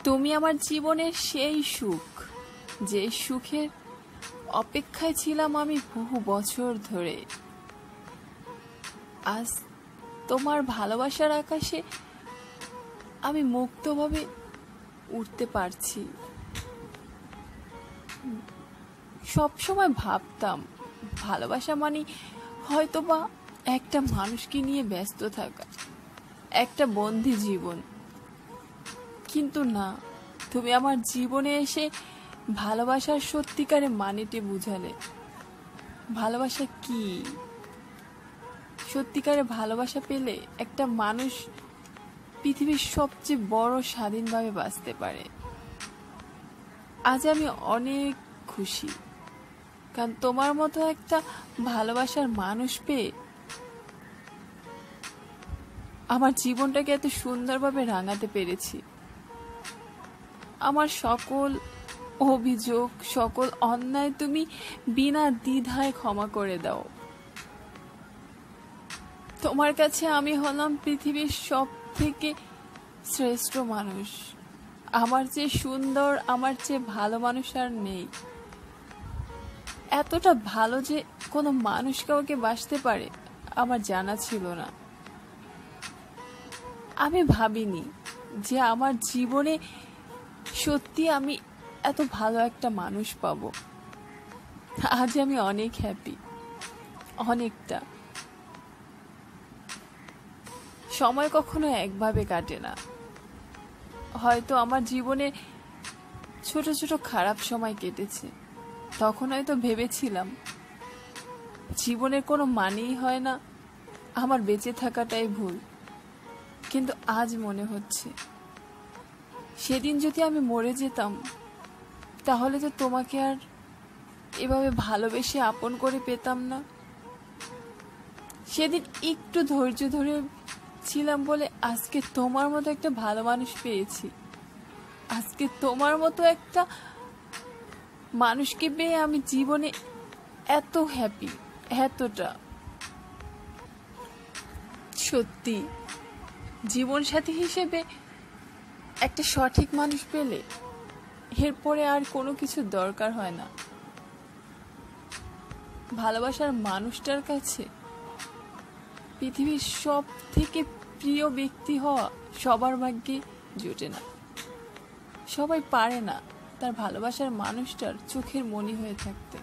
তুমি আমার জীবনের সেই সুখ, যে সুখের অপেক্ষায় ছিলাম আমি বহু বছর ধরে। আজ তোমার ভালোবাসার আকাশে আমি মুক্তভাবে উড়তে পারছি। সবসময় ভাবতাম ভালোবাসা মানে হয়তোবা একটা মানুষকে নিয়ে ব্যস্ত থাকা, একটা বন্দি জীবন। কিন্তু না, তুমি আমার জীবনে এসে ভালোবাসার সত্যিকারে মানেটি বুঝালে। ভালোবাসা কি? সত্যিকারে ভালোবাসা পেলে একটা মানুষ পৃথিবীর সবচেয়ে বড় স্বাধীনভাবে বাঁচতে পারে। আজ আমি অনেক খুশি, কারণ তোমার মতো একটা ভালোবাসার মানুষ পেয়ে আমার জীবনটাকে এত সুন্দরভাবে রাঙাতে পেরেছি। আমার সকল অভিযোগ, সকল অন্যায় তুমি বিনা দ্বিধায় ক্ষমা করে দাও। তোমার কাছে আমি হলাম পৃথিবীর সব থেকে শ্রেষ্ঠ মানুষ। আমার চেয়ে সুন্দর, আমার চেয়ে ভালো মানুষ আর নেই। এতটা ভালো যে কোনো মানুষ কাউকে বাসতে পারে আমার জানা ছিল না। আমি ভাবিনি যে আমার জীবনে সত্যি আমি এত ভালো একটা মানুষ পাবো। আজ আমি অনেক হ্যাপি, অনেকটা। সময় কখনো একভাবে কাটে না। হয়তো আমার জীবনে ছোট ছোট খারাপ সময় কেটেছে, তখন হয়তো ভেবেছিলাম জীবনের কোনো মানেই হয় না, আমার বেঁচে থাকাটাই ভুল। কিন্তু আজ মনে হচ্ছে সেদিন যদি আমি মরে যেতাম তাহলে তো তোমাকে আর এভাবে ভালোবেসে আপন করে পেতাম না। সেদিন একটু ধৈর্য ধরে ছিলাম বলে আজকে তোমার মতো একটা ভালো মানুষ পেয়েছি। আজকে তোমার মতো একটা মানুষকে পেয়ে আমি জীবনে এত হ্যাপি, এতটা। সত্যি জীবন সাথী হিসেবে একটা সঠিক মানুষ পেলে এরপরে আর কোনো কিছু দরকার হয় না। ভালোবাসার মানুষটার কাছে পৃথিবীর সব থেকে প্রিয় ব্যক্তি হওয়া সবার ভাগ্যে জোটে না। সবাই পারে না তার ভালোবাসার মানুষটার চোখের মনি হয়ে থাকতে।